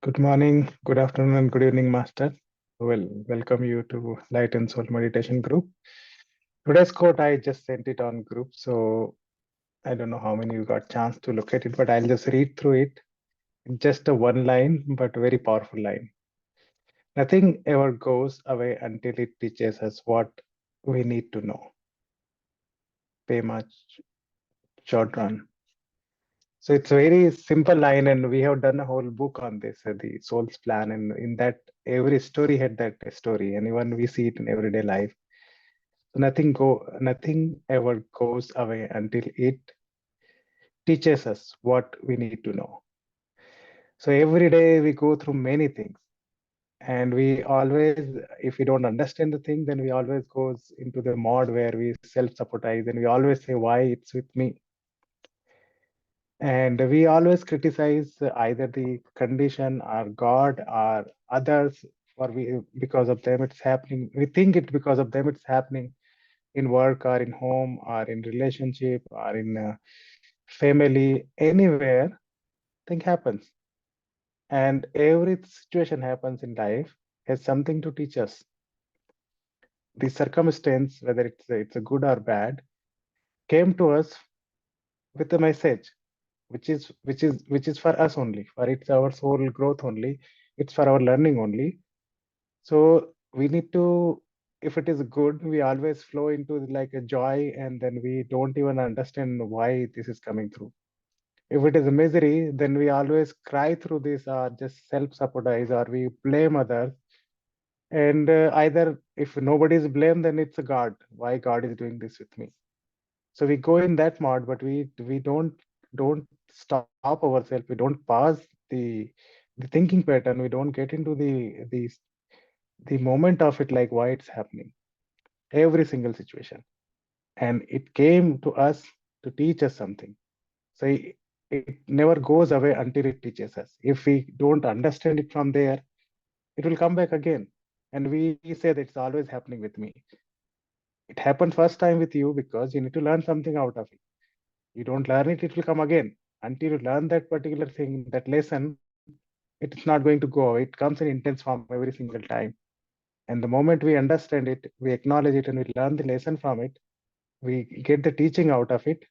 Good morning, good afternoon, and good evening, Master. Welcome you to Light and Soul Meditation Group. Today's quote, I just sent it on group, so I don't know how many you got chance to look at it, but I'll just read through it. Just a one line, but very powerful line. Nothing ever goes away until it teaches us what we need to know. Pema Chodron. So it's a very simple line, and we have done a whole book on this, the soul's plan, and in that every story had that story, and even we see it in everyday life. So nothing ever goes away until it teaches us what we need to know. So every day we go through many things, and we always, if we don't understand the thing, then we always goes into the mode where we self-sabotage, and we always say why it's with me. And we always criticize either the condition or God or others, or we because of them it's happening. We think it because of them it's happening in work or in home or in relationship or in family, anywhere, thing happens. And every situation happens in life has something to teach us. The circumstance, whether it's a good or bad, came to us with a message which is for us only, for it's our soul growth only, it's for our learning only. So we need to, if it is good, we always flow into like a joy, and then we don't even understand why this is coming through. If it is a misery, then we always cry through this, or just self-sabotage, or we blame others. And either if nobody is blamed, then it's a God. Why God is doing this with me? So we go in that mode, but we don't stop ourselves. We don't pause the thinking pattern. We don't get into the moment of it, like why it's happening. Every single situation, and it came to us to teach us something. So it never goes away until it teaches us. If we don't understand it from there, it will come back again. And we say that it's always happening with me. It happened first time with you because you need to learn something out of it. You don't learn it, it will come again. Until you learn that particular thing, that lesson, it's not going to go away. It comes in intense form every single time. And the moment we understand it, we acknowledge it, and we learn the lesson from it, we get the teaching out of it,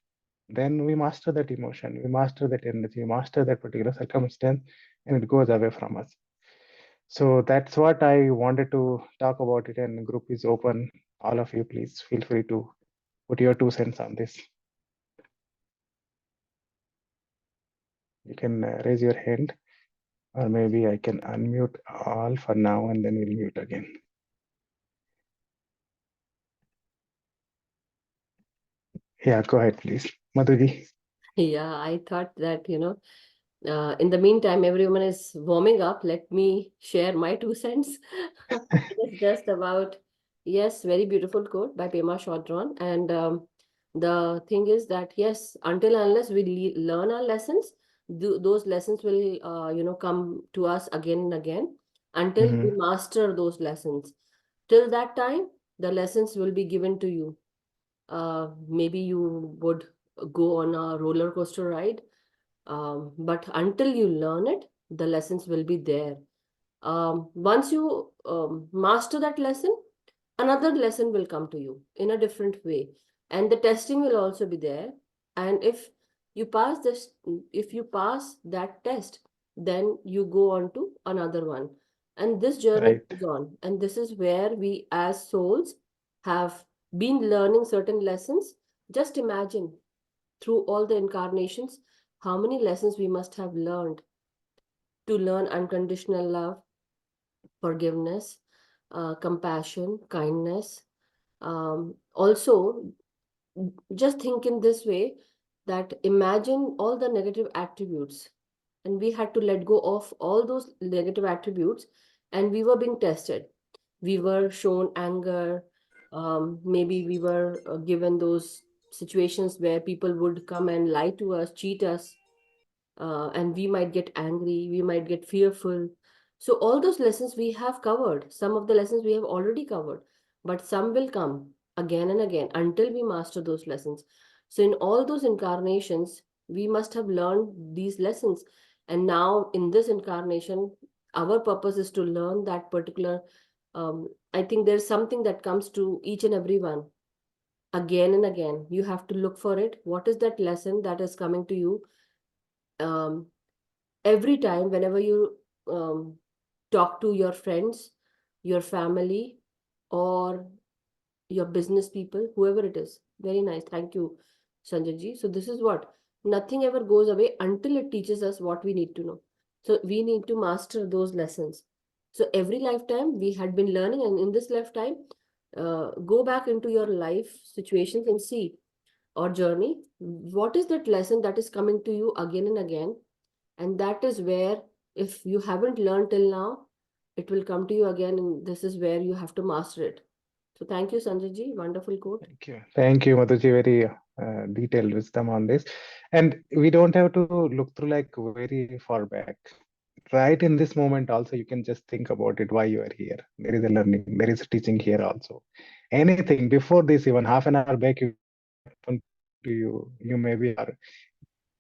then we master that emotion, we master that energy, we master that particular circumstance, and it goes away from us. So that's what I wanted to talk about it, and the group is open. All of you, please feel free to put your 2 cents on this. You can raise your hand, or maybe I can unmute all for now, and then we'll mute again. Yeah, go ahead, please. Madhuji. Yeah, I thought that, in the meantime, everyone is warming up. Let me share my 2 cents. It's just about, yes, very beautiful quote by Pema Chodron. And the thing is that, yes, until unless we learn our lessons, those lessons will, come to us again and again until we Mm-hmm. master those lessons. Till that time, the lessons will be given to you. Maybe you would go on a roller coaster ride, but until you learn it, the lessons will be there. Once you master that lesson, another lesson will come to you in a different way, and the testing will also be there. And you pass this, if you pass that test, then you go on to another one, and this journey Right. goes on. And this is where we, as souls, have been learning certain lessons. Just imagine, through all the incarnations, how many lessons we must have learned to learn unconditional love, forgiveness, compassion, kindness. Also, just think in this way, that imagine all the negative attributes, and we had to let go of all those negative attributes, and we were being tested. We were shown anger. Maybe we were given those situations where people would come and lie to us, cheat us, and we might get angry, we might get fearful. So all those lessons we have covered. Some of the lessons we have already covered, but some will come again and again until we master those lessons. So in all those incarnations, we must have learned these lessons. And now in this incarnation, our purpose is to learn that particular, I think there's something that comes to each and every one again and again. You have to look for it. What is that lesson that is coming to you? Every time, whenever you talk to your friends, your family, or your business people, whoever it is. Very nice. Thank you, Sanjay ji. So this is what, nothing ever goes away until it teaches us what we need to know. So we need to master those lessons. So every lifetime we had been learning, and in this lifetime, go back into your life situations and see, or journey, what is that lesson that is coming to you again and again. And that is where, if you haven't learned till now, it will come to you again, and this is where you have to master it. So thank you, Sanjay ji. Wonderful quote. Thank you, Madhuji. Very detailed wisdom on this. And we don't have to look through like very far back. Right in this moment, also, you can just think about it, why you are here. There is a learning, there is a teaching here also. Anything before this, even half an hour back, you happen to you maybe are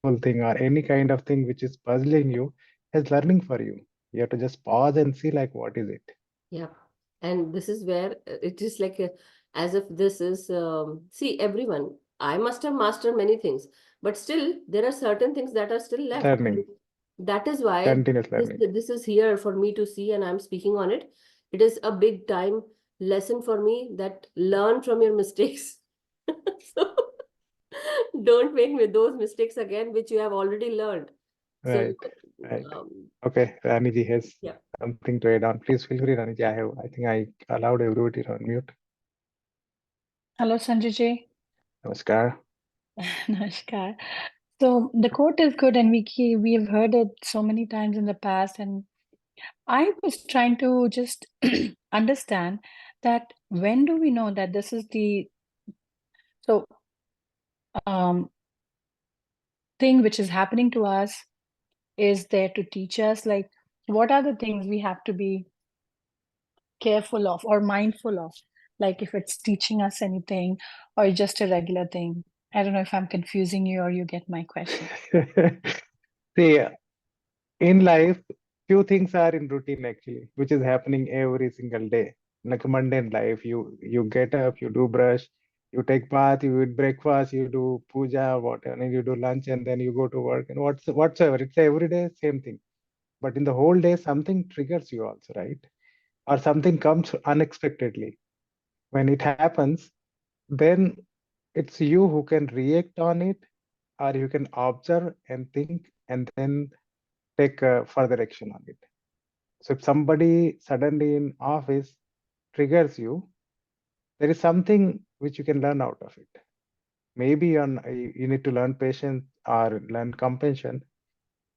whole thing or any kind of thing which is puzzling you is learning for you. You have to just pause and see like what is it. Yeah. And this is where it is like as if this is, see, everyone, I must have mastered many things, but still there are certain things that are still left. Learning, That is why continuous learning. this is here for me to see, and I'm speaking on it. It is a big time lesson for me, that learn from your mistakes. So don't make those mistakes again, which you have already learned. So, Right. um, Okay, Raniji has yeah. something to add on. Please feel free, Raniji. I think I allowed everybody to unmute. Hello, Sanjay ji. Namaskar. Namaskar. So the quote is good, and we have heard it so many times in the past. And I was trying to just understand that when do we know that this is the so um, thing which is happening to us is there to teach us? Like, what are the things we have to be careful of or mindful of? Like, if it's teaching us anything or just a regular thing. I don't know if I'm confusing you or you get my question. See, in life, few things are in routine actually, which is happening every single day. Like a mundane life, you get up, you do brush, you take bath, you eat breakfast, you do puja, whatever, and you do lunch, and then you go to work, and whatsoever. It's every day same thing. But in the whole day, something triggers you also, right? Or something comes unexpectedly. When it happens, then it's you who can react on it, or you can observe and think, and then take further action on it. So if somebody suddenly in office triggers you, there is something which you can learn out of it. Maybe you need to learn patience or learn compassion.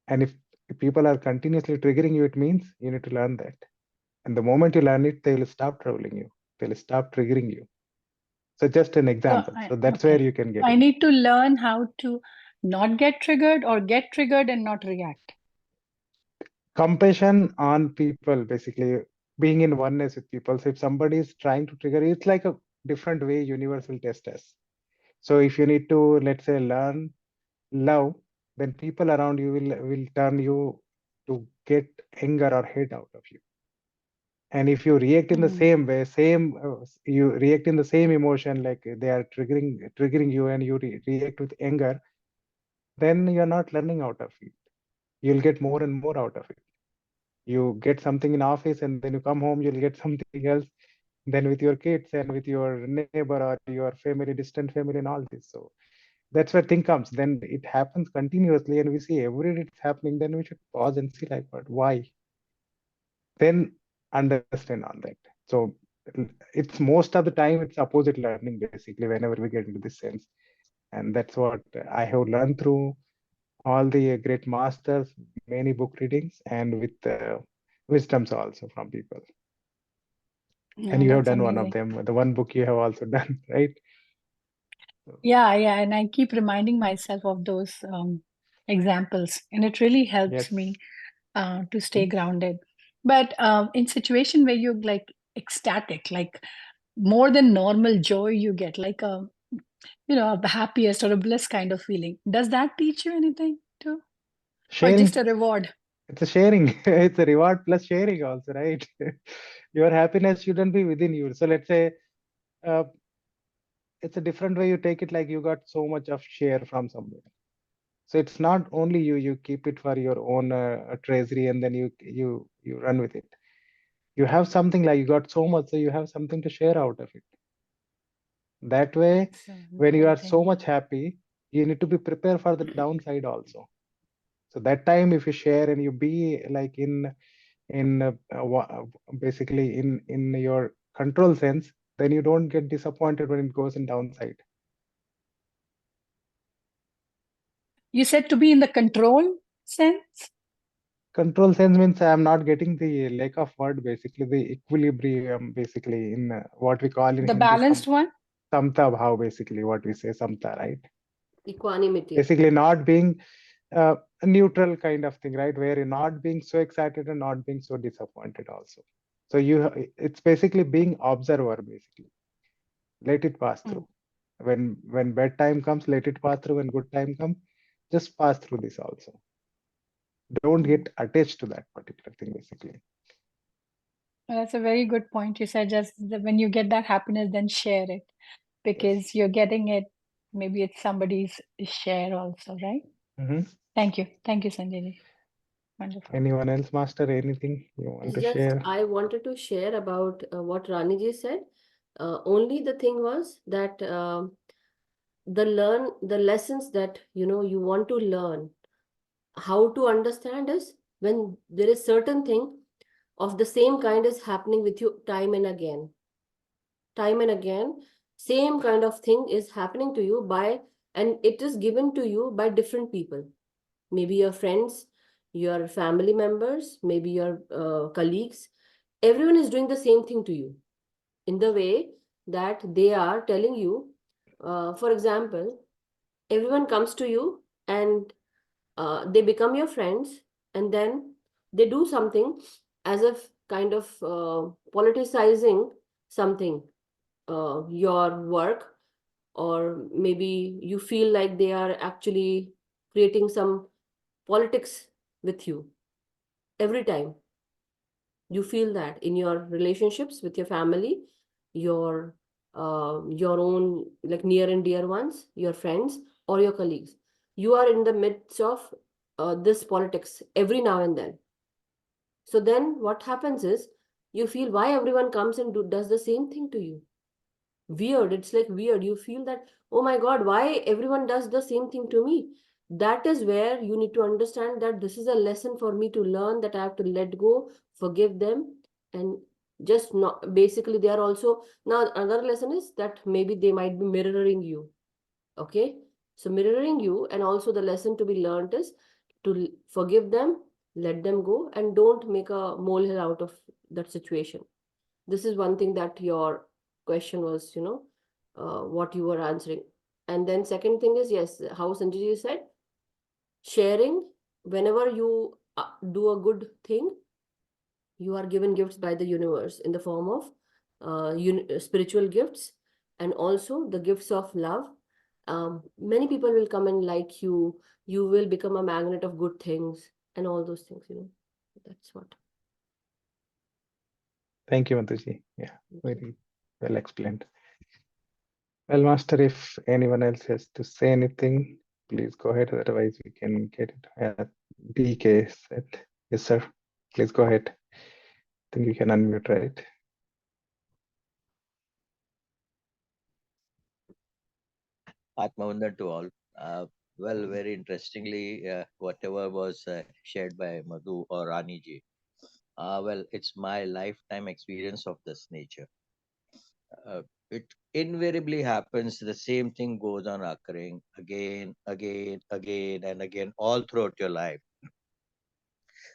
And if people are continuously triggering you, it means you need to learn that. And the moment you learn it, they will stop troubling you. They'll stop triggering you. So just an example. So that's where you can get I it. need to learn how to not get triggered or get triggered and not react. Compassion on people, basically being in oneness with people. So if somebody is trying to trigger, it's like a different way universe will test us. So if you need to, let's say, learn love, then people around you will turn you to get anger or hate out of you. And if you react in the same way, you react in the same emotion, like they are triggering you, and you react with anger, then you're not learning out of it. You'll get more and more out of it. You get something in office, and then you come home, you'll get something else. Then with your kids and with your neighbor or your family, distant family, and all this. So that's where thing comes. Then it happens continuously, and we see every day it's happening. Then we should pause and see like, what, why? Then understand on that. So it's most of the time it's opposite learning, basically, whenever we get into this sense. And that's what I have learned through all the great masters, many book readings, and with wisdoms also from people. And you have done one of them, the one book you have also done, right? Yeah, and I keep reminding myself of those examples, and it really helps me to stay grounded. But in situation where you're like ecstatic, like more than normal joy, you get like a happiest or a bliss kind of feeling. Does that teach you anything too? or Sharing, just a reward? it's a sharing. It's a reward plus sharing also, right? Your happiness shouldn't be within you. So let's say uh, it's a different way you take it, like you got so much of share from somewhere. So it's not only you keep it for your own treasury and then you run with it. You have something, like you got so much, so you have something to share out of it. That way, It's an when you are important so thing. much happy, you need to be prepared for the downside also. So that time, if you share and you be like basically in your control sense, then you don't get disappointed when it goes in downside. You said to be in the control sense? Control sense means I'm not getting the lack of word, basically the equilibrium, basically in what we call in The Hindi balanced one? samta bhav, basically what we say samta, right? Equanimity. Basically not being a neutral kind of thing, right? Where you're not being so excited and not being so disappointed also. So it's basically being observer, basically. Let it pass Mm. through. When bad time comes, let it pass through. When good time comes, just pass through this also. Don't Mm. get attached to that particular thing, basically. That's a very good point. You said just that when you get that happiness, then share it Yes. because you're getting it. Maybe it's somebody's share also, right? Hmm. Thank you. Thank you, Sanjay ji. Wonderful. Anyone else, Master? Anything you want to Just share? I wanted to share about what Raniji said. Only the thing was that the lessons that you want to learn, how to understand is when there is certain thing of the same kind is happening with you time and again, same kind of thing is happening to you by, and it is given to you by different people, maybe your friends, your family members, maybe your colleagues. Everyone is doing the same thing to you in the way that they are telling you. For example, everyone comes to you and they become your friends, and then they do something as if kind of politicizing something, your work, or maybe you feel like they are actually creating some politics with you. Every time you feel that in your relationships with your family, your own like near and dear ones, your friends or your colleagues, you are in the midst of this politics every now and then. So then what happens is you feel why everyone comes and does the same thing to you. Weird, it's like weird, you feel that, oh my god, why everyone does the same thing to me. That is where you need to understand that this is a lesson for me to learn, that I have to let go, forgive them, and just not basically they are also. Now another lesson is that maybe they might be mirroring you. Okay, so mirroring you, and also the lesson to be learned is to forgive them, let them go, and don't make a molehill out of that situation. This is one thing that your question was, what you were answering. And then second thing is, yes, how Sanjay ji said, sharing. Whenever you do a good thing, you are given gifts by the universe in the form of spiritual gifts, and also the gifts of love. Many people will come and like you will become a magnet of good things and all those things. That's what. Thank you, Mataji. Yeah, very well explained. Well, Master, if anyone else has to say anything, please go ahead. Otherwise, we can get it. DK said, yes, sir. Please go ahead. I think you can unmute, right? Atmavandana to all. Well, very interestingly, whatever was shared by Madhu or Rani ji, well, it's my lifetime experience of this nature. It invariably happens, the same thing goes on occurring again, again, again, and again, all throughout your life.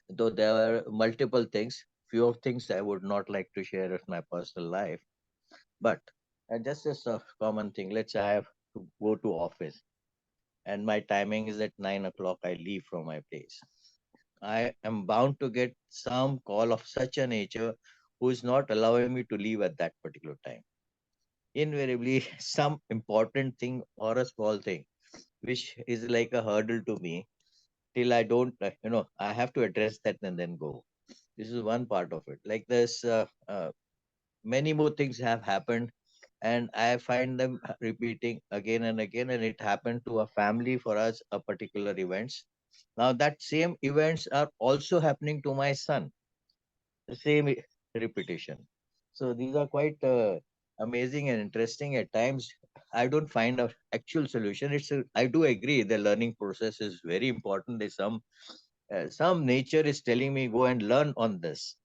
Though there are multiple things, few of things I would not like to share of my personal life, but just as a common thing, let's say I have to go to office and my timing is at 9 o'clock. I leave from my place. I am bound to get some call of such a nature who is not allowing me to leave at that particular time. Invariably, some important thing or a small thing, which is like a hurdle to me, till I don't, I have to address that and then go. This is one part of it. Like this, many more things have happened, and I find them repeating again and again. And it happened to a family for us, a particular events. Now that same events are also happening to my son. The same repetition. So these are quite amazing and interesting at times. I don't find a actual solution. I do agree the learning process is very important. There's some nature is telling me go and learn on this.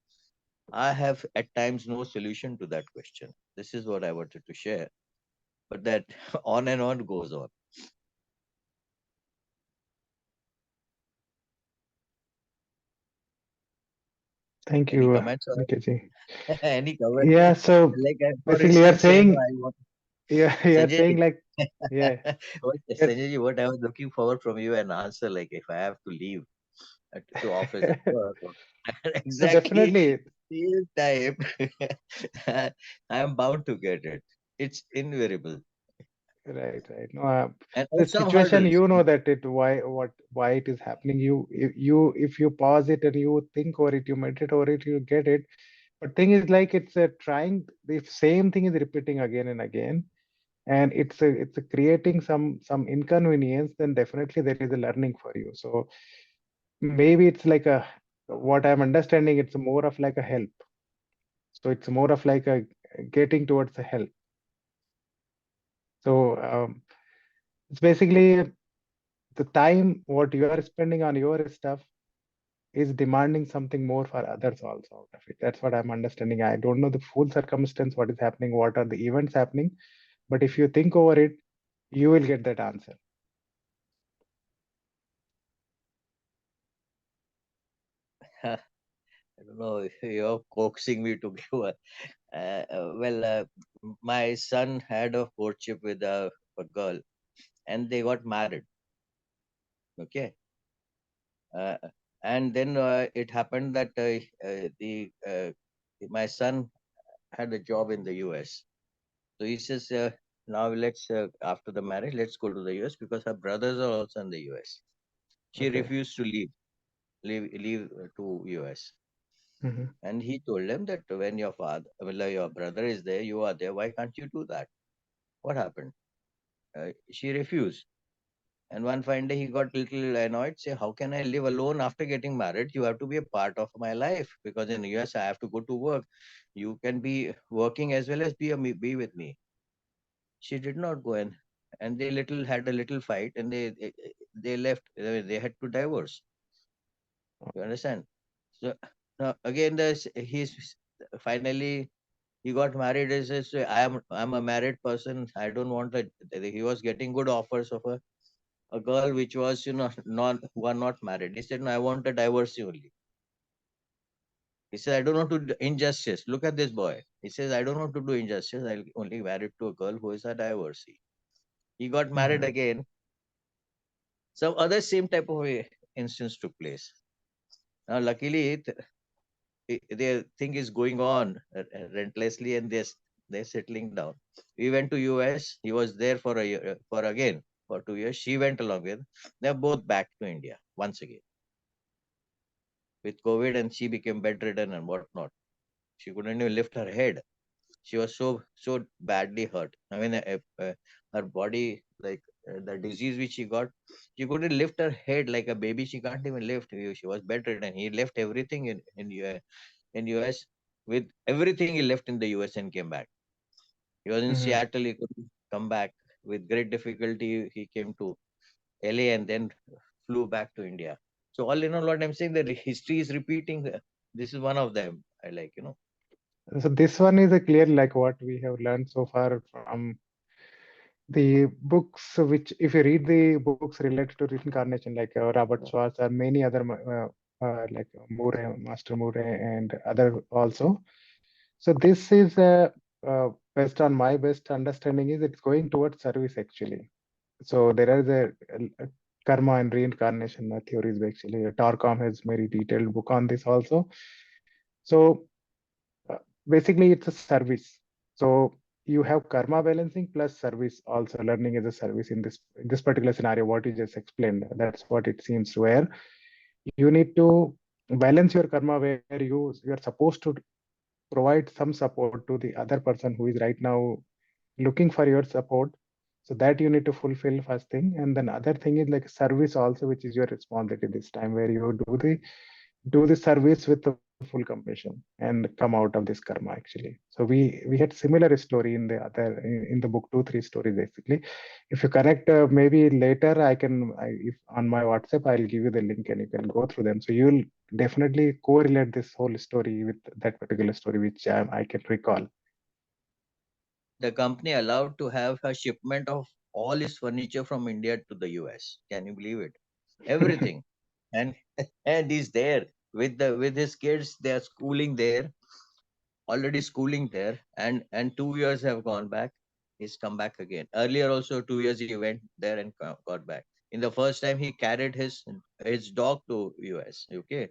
I have at times no solution to that question. This is what I wanted to share. But that on and on goes on. Thank Any you, comments on Nikki. it? Any comment? Yeah, so Like for basically you're instance, saying saying, I want you're Sanjay. saying like, yeah, yes, Sanjay, what I was looking forward from you an answer like if I have to leave to office at work, so exactly definitely, same time, I am bound to get it. It's invariable, right. No, and or the some situation, hurdles. you know that why it is happening. If you pause it and you think over it, you meditate over it, you get it. But thing is like it's a trying the same thing is repeating again and again, and it's a creating some inconvenience. Then definitely there is a learning for you. So maybe it's like a what I'm understanding. It's more of like a help. So it's more of like a getting towards a help. So it's basically the time what you are spending on your stuff is demanding something more for others also out of it. That's what I'm understanding. I don't know the full circumstance, what is happening, what are the events happening, but if you think over it, you will get that answer. I don't know if you're coaxing me to give a. My son had a courtship with a girl, and they got married. Okay, uh, and then it happened that the my son had a job in the U.S. So he says, now let's after the marriage, let's go to the U.S. because her brothers are also in the U.S. She Okay. refused to leave to U.S. Hmm. And he told them that when your brother is there, you are there. Why can't you do that? What happened? She refused. And one fine day he got little annoyed, say, how can I live alone after getting married? You have to be a part of my life because in the US I have to go to work. You can be working as well as be with me. She did not go in, and they little had a little fight, and they left. They had to divorce. You understand? So now again, he's finally he got married. He says, I'm a married person. I don't want that. He was getting good offers of a girl which was not who are not married. He said, no, I want a divorcee only. He said, I don't want to do injustice. Look at this boy. He says, I don't want to do injustice. I'll only married to a girl who is a divorcee. He got married Hmm. again. Some other same type of instance took place. Now luckily their thing is going on relentlessly, and they're settling down. We went to US. He was there for a year, for 2 years. She went along with. They're both back to India once again with COVID, and she became bedridden and whatnot. She couldn't even lift her head. She was so badly hurt. I mean, her body, like the disease which she couldn't lift her head like a baby. She can't even lift. She was bedridden. He left everything in US. With everything he left in the US and came back. He was in Hmm. Seattle. He couldn't come back. With great difficulty, he came to LA and then flew back to India. So all in all, what I'm saying, that history is repeating. This is one of them. I like. So this one is a clear like what we have learned so far from the books, which if you read the books related to reincarnation, like Robert Schwartz or many other like Moore, Master Moore, and other also. So this is based on my best understanding is it's going towards service actually. So there is a karma and reincarnation theories actually. Tarkom has very detailed book on this also. So uh, basically it's a service. So you have karma balancing plus service also, learning as a service in this particular scenario, what you just explained. That's what it seems, where you need to balance your karma, where you are supposed to provide some support to the other person who is right now looking for your support. So that you need to fulfill first thing, and then other thing is like service also, which is your responsibility this time, where you do the service with the full compassion and come out of this karma actually. So we had similar story in the other in the book, 2 3 stories basically. If you connect, maybe later if on my WhatsApp I'll give you the link and you can go through them, so you'll definitely correlate this whole story with that particular story which I can recall. The company allowed to have a shipment of all his furniture from India to the US. Can you believe it? Everything. And and he's there with his kids. They are schooling there, already schooling there, and 2 years have gone back. He's come back again. Earlier also 2 years he went there and got back. In the first time he carried his dog to US. Okay,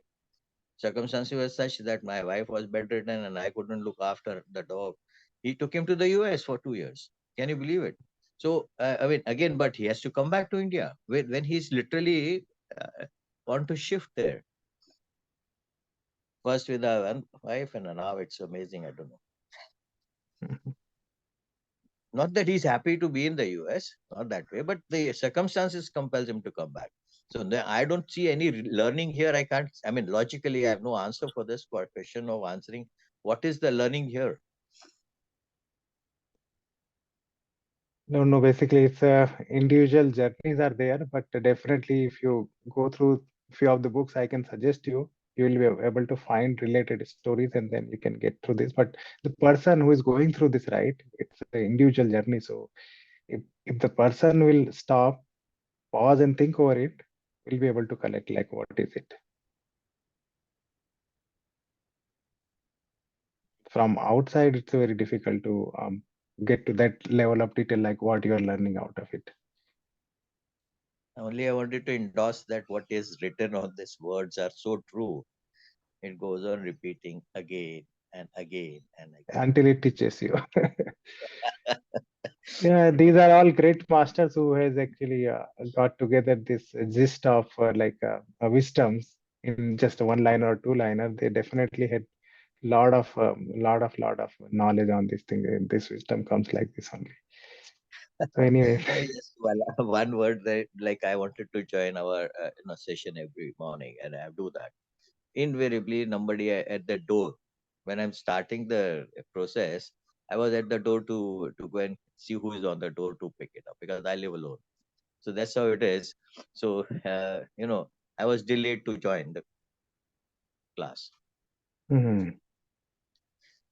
circumstances were such that my wife was bedridden and I couldn't look after the dog. He took him to the US for 2 years. Can you believe it? So, I mean, again, but he has to come back to India when he's literally want to shift there. First with a one wife, and now it's amazing. I don't know. Not that he's happy to be in the US, not that way, but the circumstances compels him to come back. So I don't see any learning here. I can't. I mean, logically, I have no answer for this question of answering. What is the learning here? No, no, basically it's individual journeys are there, but definitely if you go through few of the books, I can suggest you will be able to find related stories and then you can get through this. But the person who is going through this, right, it's an individual journey. So if the person will stop, pause and think over it, we'll be able to collect like what is it. From outside, it's very difficult to get to that level of detail, like what you are learning out of it. Only I wanted to endorse that what is written on these words are so true. It goes on repeating again and again and again. Until it teaches you. Yeah, these are all great masters who has actually got together this gist of wisdoms in just a one line or two liner. They definitely had lot of knowledge on this thing. This wisdom comes like this only. So anyway, Just one word that like I wanted to join our session every morning, and I do that. Invariably, somebody at the door when I'm starting the process. I was at the door to go and see who is on the door to pick it up because I live alone. So that's how it is. So I was delayed to join the class. mhm.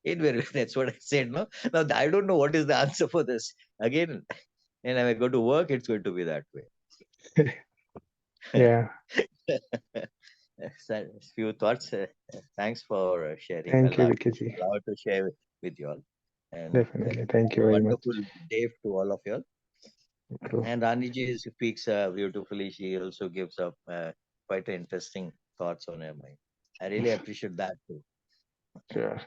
Invariably, that's what I said. No, now I don't know what is the answer for this. Again, and when I go to work, it's going to be that way. Yeah, So, few thoughts. Thanks for sharing. thank you, Allowed to share with you all. And Definitely. have Thank you a very much. wonderful day to all of you all. True. And Raniji speaks beautifully. She also gives up quite interesting thoughts on her mind. I really appreciate that too. Sure.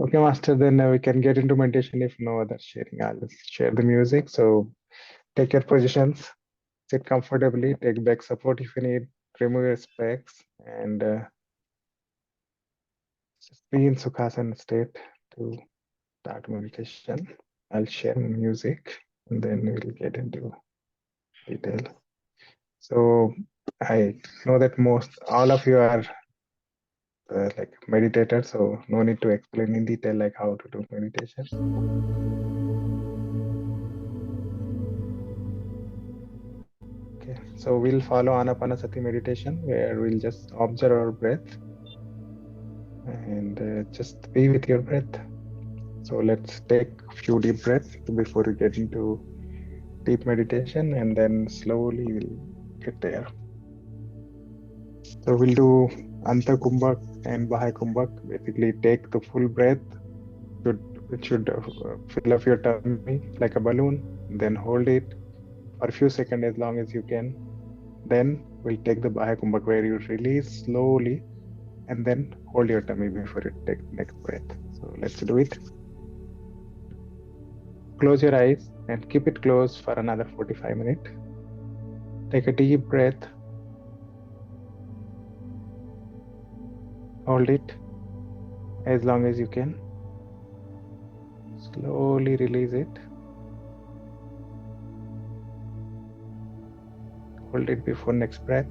Okay, Master, then we can get into meditation if no other sharing. I'll just share the music. So take your positions, sit comfortably, take back support if you need, remove your specs, and just be in Sukhasana state to start meditation. I'll share music and then we'll get into detail. So I know that all of you are like meditators, so no need to explain in detail like how to do meditation. Okay, so we'll follow Anapanasati meditation where we'll just observe our breath and just be with your breath. So let's take a few deep breaths before we get into deep meditation, and then slowly we'll get there. So we'll do Anta Kumbhak and Bahay Kumbhak. Basically, take the full breath. It should fill up your tummy like a balloon. Then hold it for a few seconds as long as you can. Then we'll take the Bahay Kumbhak where you release slowly and then hold your tummy before you take the next breath. So let's do it. Close your eyes and keep it closed for another 45 minutes. Take a deep breath. Hold it as long as you can. Slowly release it. Hold it before next breath.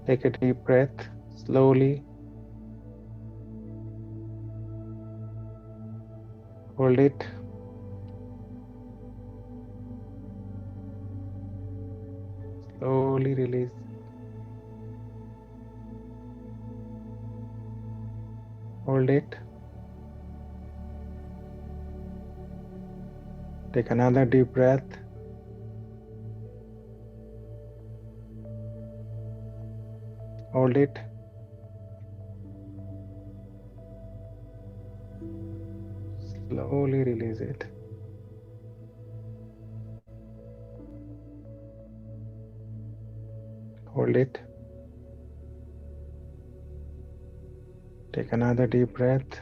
Take a deep breath. Slowly hold it. Slowly release. Hold it. Take another deep breath. Hold it. Slowly release it. Hold it. Take another deep breath.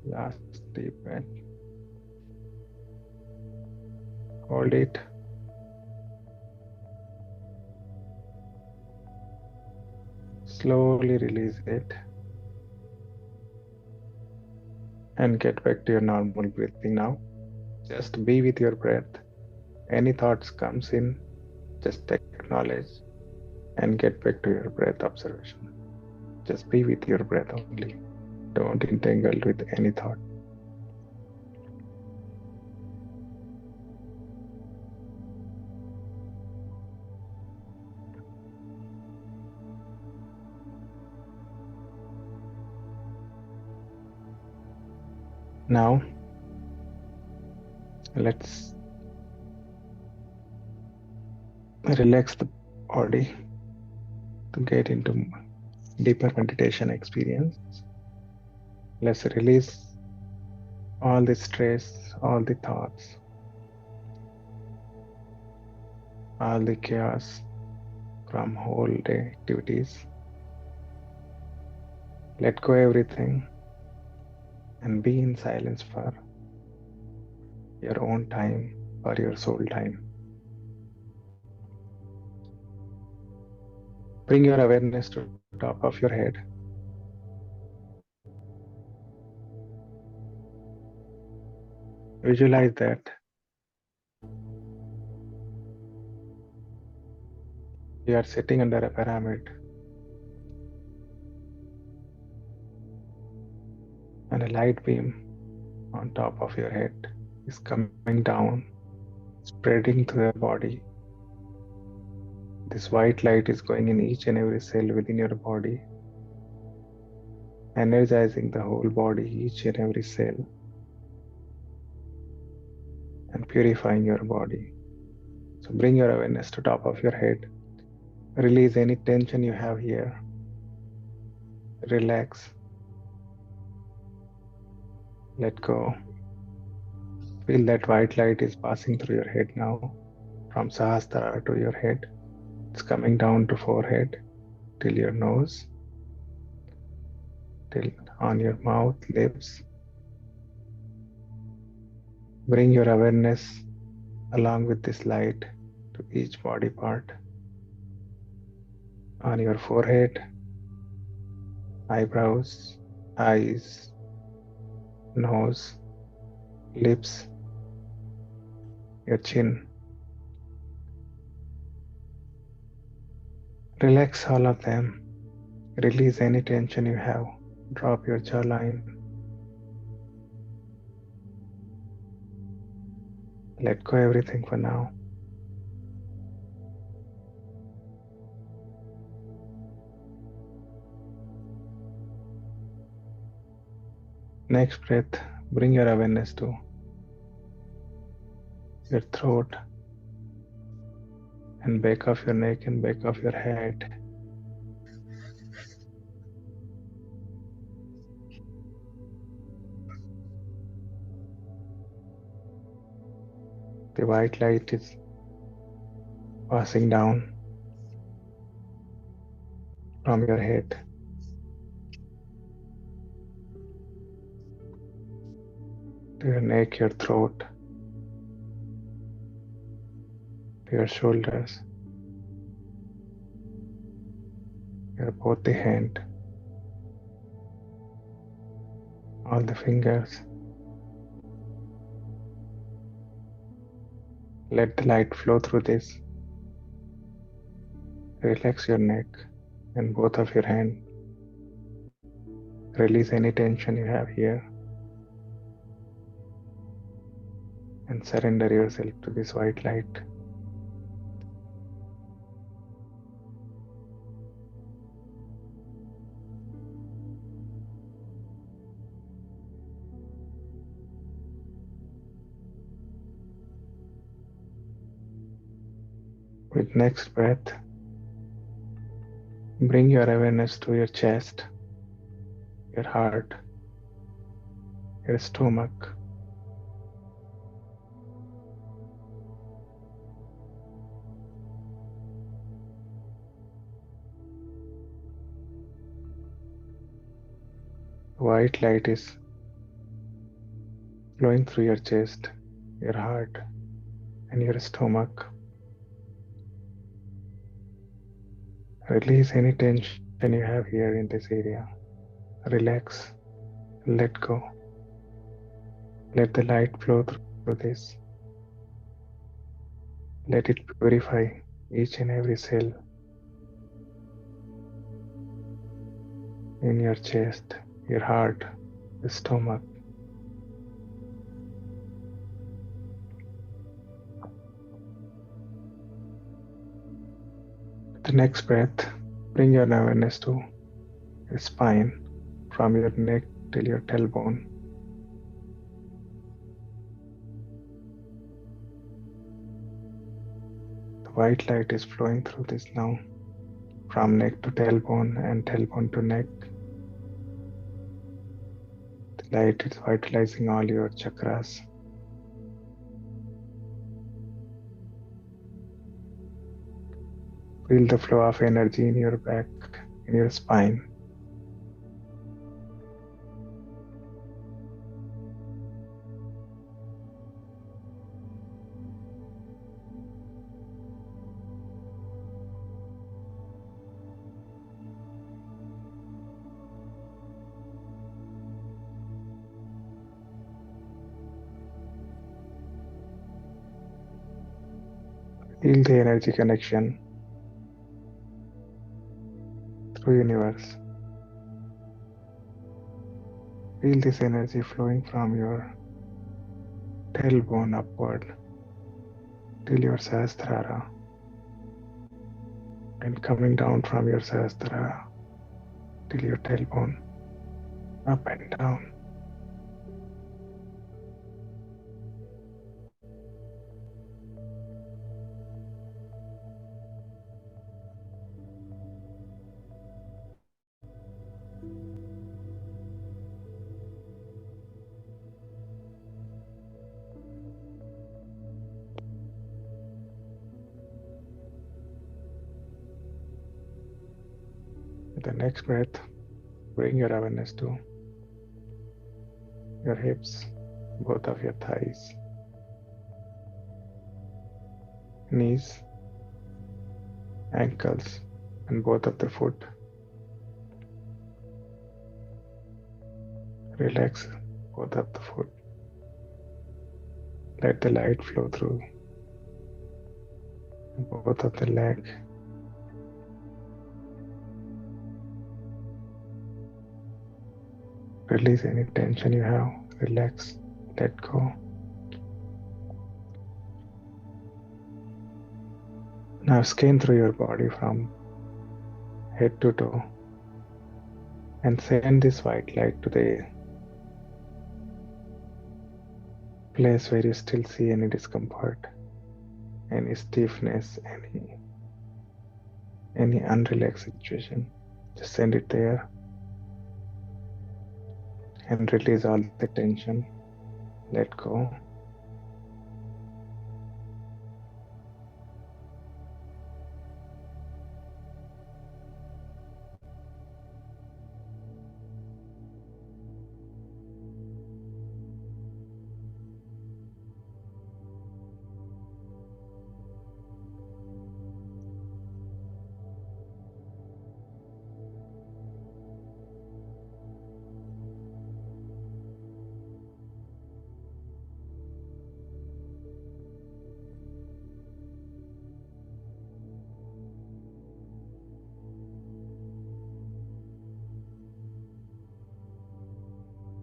Last deep breath. Hold it. Slowly release it. And get back to your normal breathing now. Just be with your breath. Any thoughts comes in, just acknowledge and get back to your breath observation. Just be with your breath only. Don't entangle with any thought. Now, let's relax the body to get into deeper meditation experience. Let's release all the stress, all the thoughts, all the chaos from whole day activities. Let go everything and be in silence for your own time, for your soul time. Bring your awareness to top of your head. Visualize that you are sitting under a pyramid and a light beam on top of your head is coming down, spreading through your body. This white light is going in each and every cell within your body, energizing the whole body, each and every cell, and purifying your body. So bring your awareness to top of your head. Release any tension you have here. Relax. Let go. Feel that white light is passing through your head now, from Sahasrara to your head. It's coming down to forehead, till your nose, till on your mouth, lips. Bring your awareness along with this light to each body part. On your forehead, eyebrows, eyes, nose, lips, your chin. Relax all of them. Release any tension you have. Drop your jawline. Let go everything for now. Next breath, bring your awareness to your throat and back of your neck and back of your head. The white light is passing down from your head. to your neck, your throat, to your shoulders, your both the hand, all the fingers. Let the light flow through this. Relax your neck and both of your hands. Release any tension you have here and surrender yourself to this white light. With next breath, bring your awareness to your chest, your heart, your stomach. White light is flowing through your chest, your heart, and your stomach. Release any tension you have here in this area. Relax, let go. Let the light flow through this. Let it purify each and every cell in your chest, your heart, your stomach. With the next breath, bring your awareness to your spine, from your neck till your tailbone. The white light is flowing through this now, from neck to tailbone and tailbone to neck. The light is vitalizing all your chakras. Feel the flow of energy in your back, in your spine. Feel the energy connection through universe. Feel this energy flowing from your tailbone upward till your Sahasrara and coming down from your Sahasrara till your tailbone, up and down. With the next breath, bring your awareness to your hips, both of your thighs, knees, ankles, and both of the foot. Relax both of the foot. Let the light flow through both of the leg. Release any tension you have. Relax, let go. Now scan through your body from head to toe and send this white light to the place where you still see any discomfort, any stiffness, any unrelaxed situation. Just send it there and release all the tension. Let go.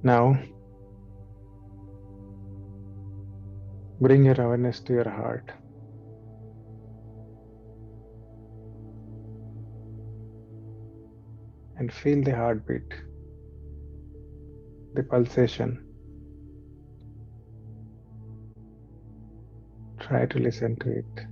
Now, bring your awareness to your heart. And feel the heartbeat, the pulsation. Try to listen to it.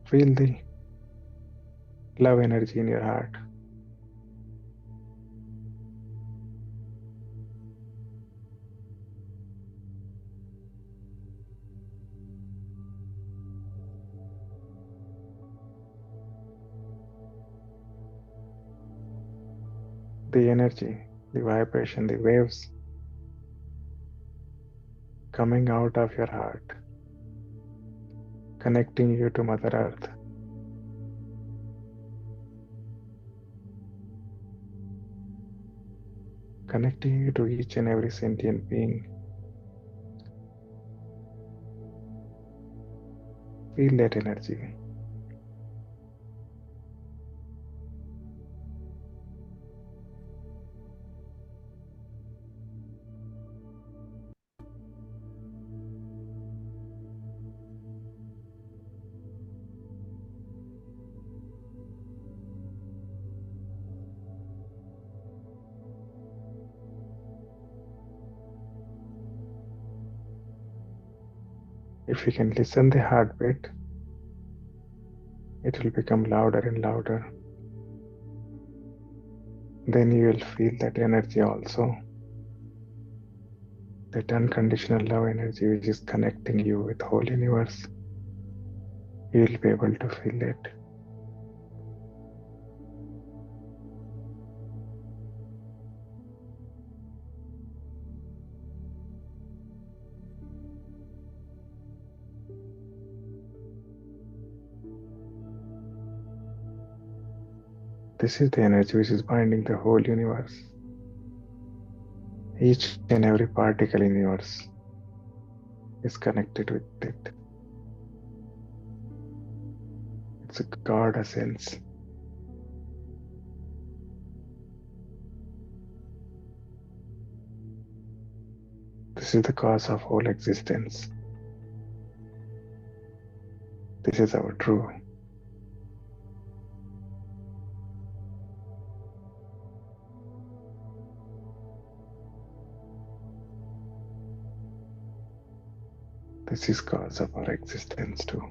Feel the love energy in your heart. The energy, the vibration, the waves coming out of your heart, connecting you to Mother Earth. Connecting you to each and every sentient being. Feel that energy. If you can listen the heartbeat, it will become louder and louder. Then you will feel that energy also. That unconditional love energy which is connecting you with whole universe. You will be able to feel it. This is the energy which is binding the whole universe. Each and every particle in the universe is connected with it. It's a God essence. This is the cause of whole existence. This is our true. This is cause of our existence too.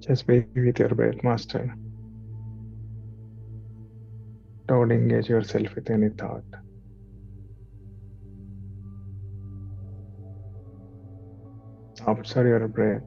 Just be with your breath, Master. Don't engage yourself with any thought. Observe your breath.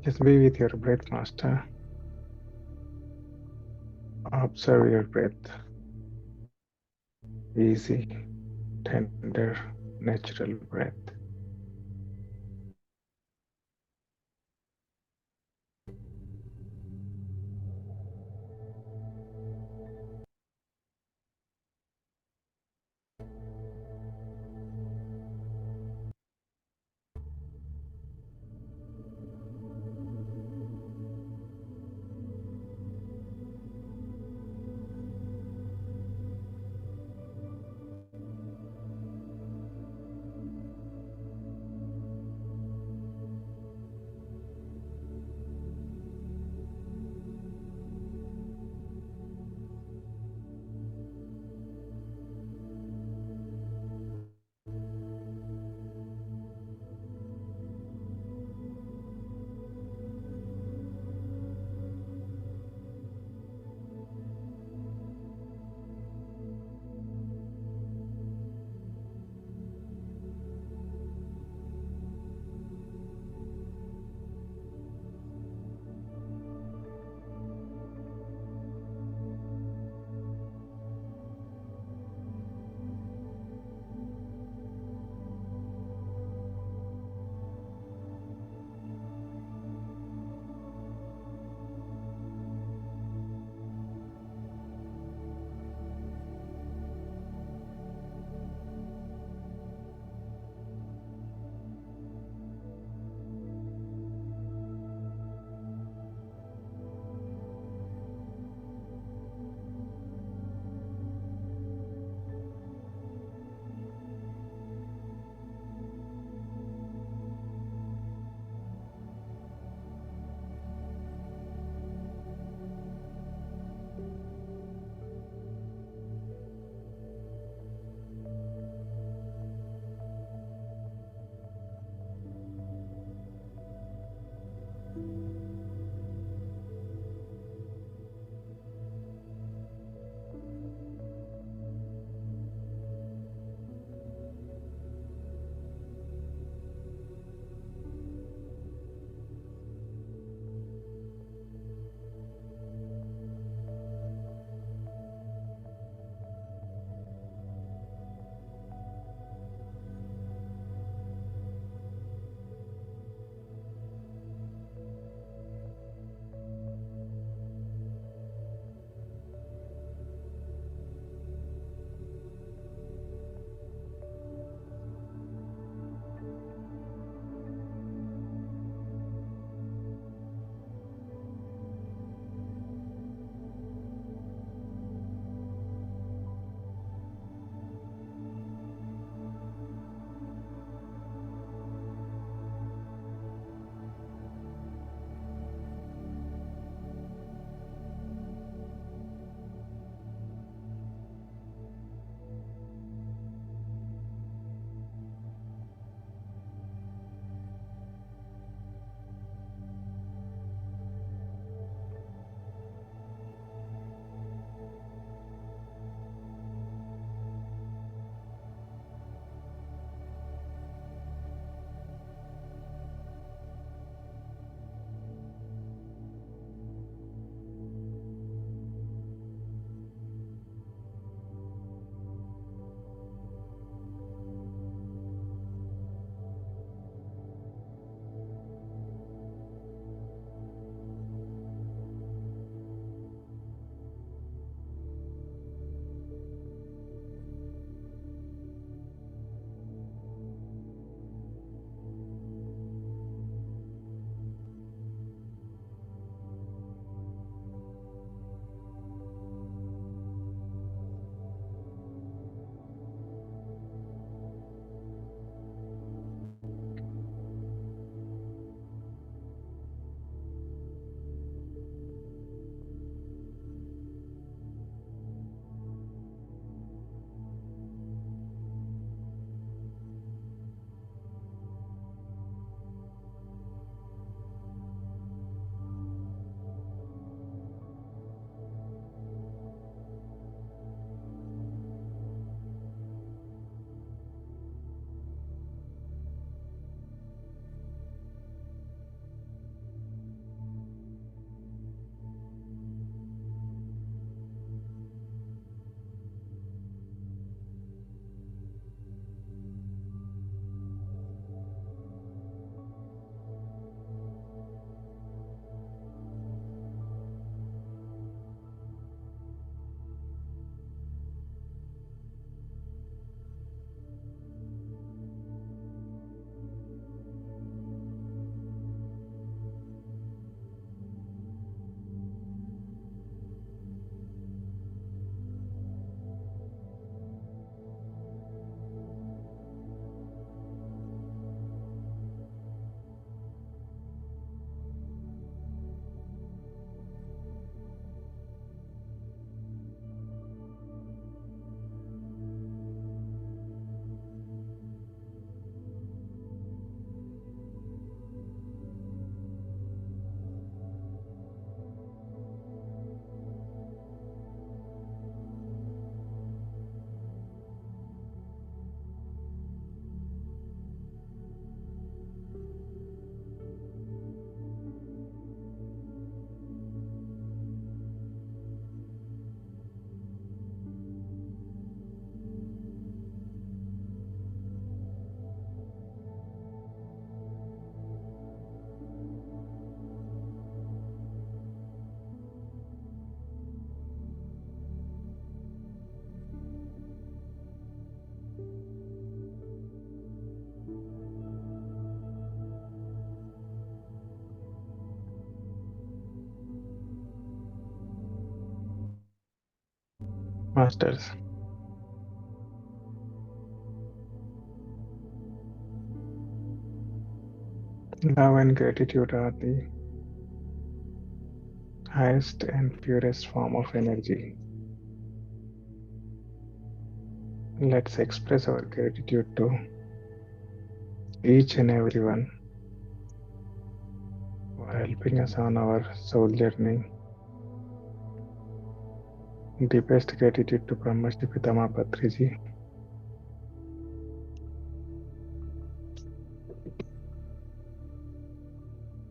Just be with your breath, Master. Observe your breath. Easy, tender, natural breath. Masters. Love and gratitude are the highest and purest form of energy. Let's express our gratitude to each and everyone who are helping us on our soul journey. Deepest gratitude to Brahmashi Pitama Patriji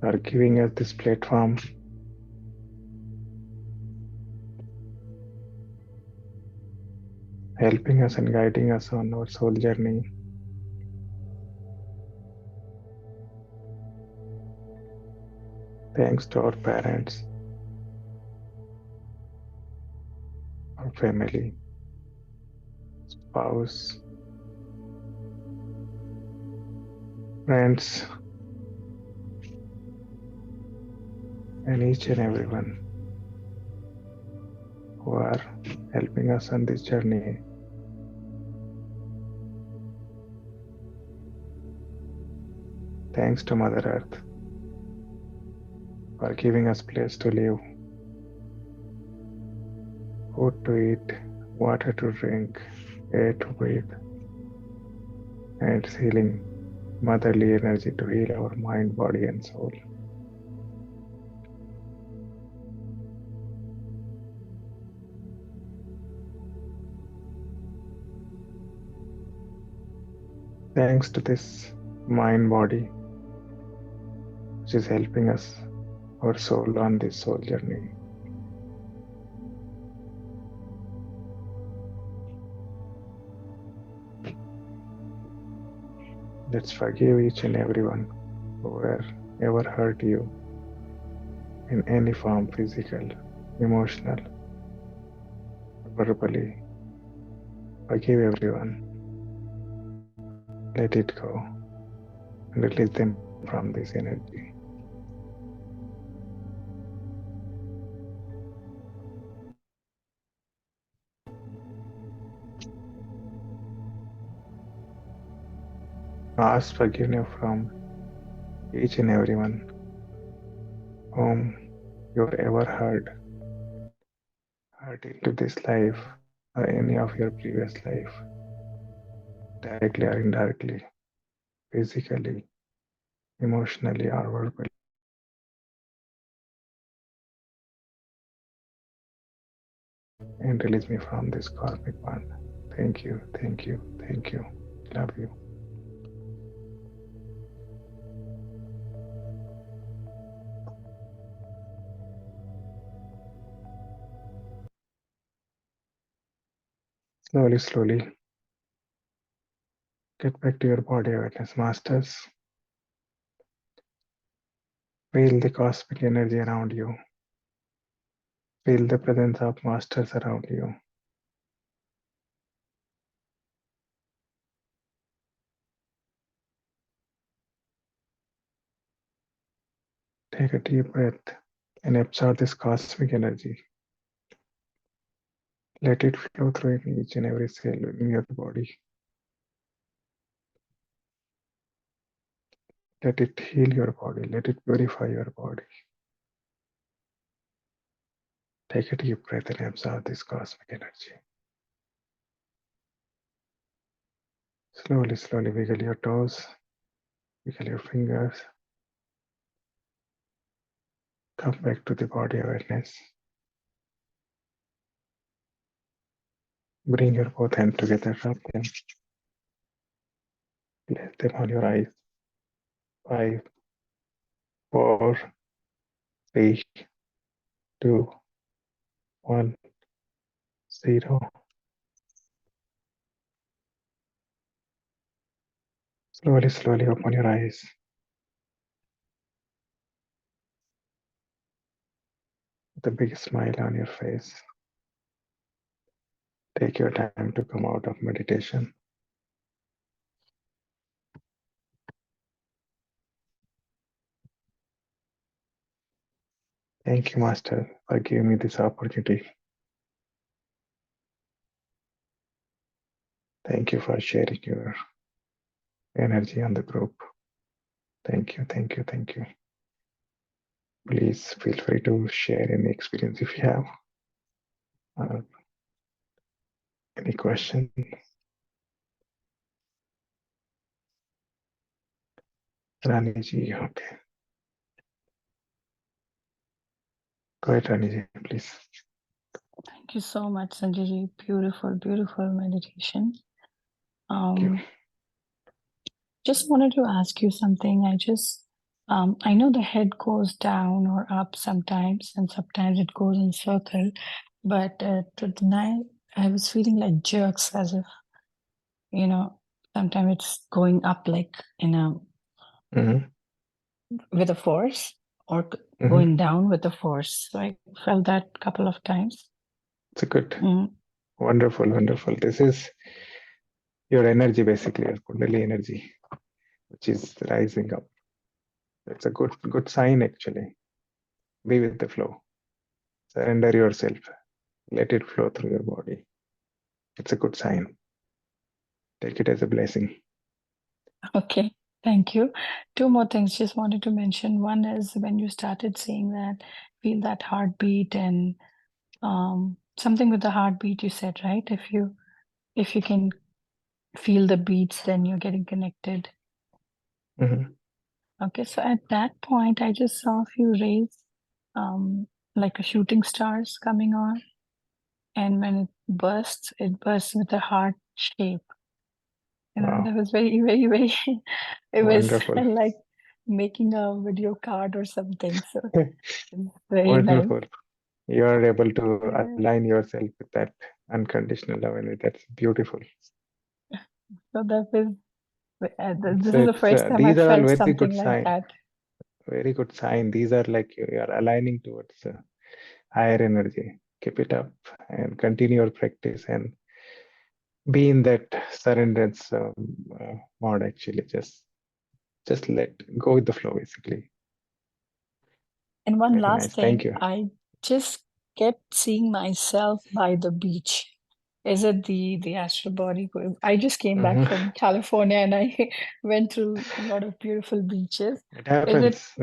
for giving us this platform, helping us and guiding us on our soul journey. Thanks to our parents, our family, spouse, friends, and each and everyone who are helping us on this journey. Thanks to Mother Earth for giving us place to live, food to eat, water to drink, air to breathe, and its healing motherly energy to heal our mind, body, and soul. Thanks to this mind body, which is helping us, our soul, on this soul journey. Let's forgive each and everyone who ever hurt you in any form, physical, emotional, verbally. Forgive everyone. Let it go and release them from this energy. Ask forgiveness from each and everyone whom you ever hurt into this life or any of your previous life, directly or indirectly, physically, emotionally, or verbally. And release me from this karmic bond. Thank you, thank you, thank you. Love you. Slowly, slowly, get back to your body awareness, masters. Feel the cosmic energy around you. Feel the presence of masters around you. Take a deep breath and absorb this cosmic energy. Let it flow through each and every cell in your body. Let it heal your body. Let it purify your body. Take a deep breath and absorb this cosmic energy. Slowly, slowly wiggle your toes, wiggle your fingers. Come back to the body awareness. Bring your both hands together, rub them. Place them on your eyes. 5, 4, 3, 2, 1, 0. Slowly, slowly open your eyes. With a big smile on your face. Take your time to come out of meditation. Thank you, Master, for giving me this opportunity. Thank you for sharing your energy on the group. Thank you, thank you, thank you. Please feel free to share any experience if you have. Any question? Raniji, okay. Go ahead, Raniji, please. Thank you so much, Sanjay ji. Beautiful, beautiful meditation. Thank you. Just wanted to ask you something. I know the head goes down or up sometimes, and sometimes it goes in circle. But tonight, I was feeling like jerks, as if, sometimes it's going up like Mhm, with a force, or mhm. going down with a force. So I felt that a couple of times. It's a good, Mm. wonderful, wonderful. This is your energy, basically, your Kundalini energy, which is rising up. It's a good sign, actually. Be with the flow. Surrender yourself. Let it flow through your body. It's a good sign. Take it as a blessing. Okay, thank you. Two more things just wanted to mention. One is when you started saying that, feel that heartbeat and something with the heartbeat you said, right? If you can feel the beats, then you're getting connected. Mhm. Okay, so at that point, I just saw a few rays, like a shooting stars coming on, and when it bursts with a heart shape. Wow. That was very, very, very. It was Wonderful. like making a video card or something. So it's very nice. Wonderful. You are able to Yeah. align yourself with that unconditional love, and that's beautiful. So that was. It's, This is the it's first time I these are all felt very something good like sign. that. Very good sign. These are like you are aligning towards higher energy. Keep it up and continue your practice and be in that surrenderance mode. Actually, just let go with the flow. Basically, And one very last nice. Thank thing, you. I just kept seeing myself by the beach. Is it the astral body? I just came back Mhm. from California and I went through a lot of beautiful beaches. It Is it happens.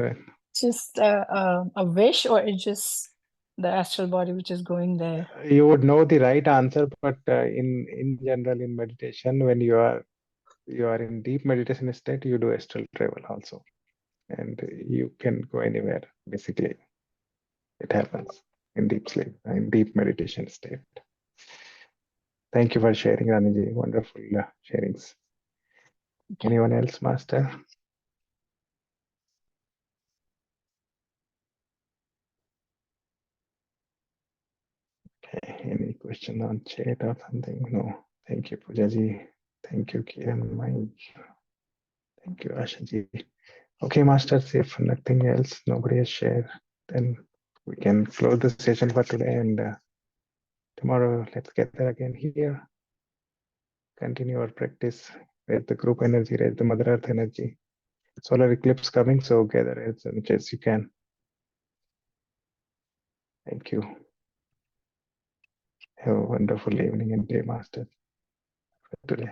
just a wish, or it's just the astral body which is going there? You would know the right answer, but in general, in meditation, when you are in deep meditation state, you do astral travel also, and you can go anywhere. Basically, it happens in deep sleep, in deep meditation state. Thank you for sharing, Raniji. Wonderful sharings. Okay. Anyone else, Master? Okay. Any question on chat or something? No. Thank you, Pujaji. Thank you, Kiran. Thank you, Ashaji. Okay, Masters, if nothing else, nobody has shared, then we can close the session for today, and tomorrow let's gather again here. Continue our practice. Raise the group energy, raise the Mother Earth energy. Solar eclipse coming, so gather as much as you can. Thank you. Have a wonderful evening and day, Masters, for today.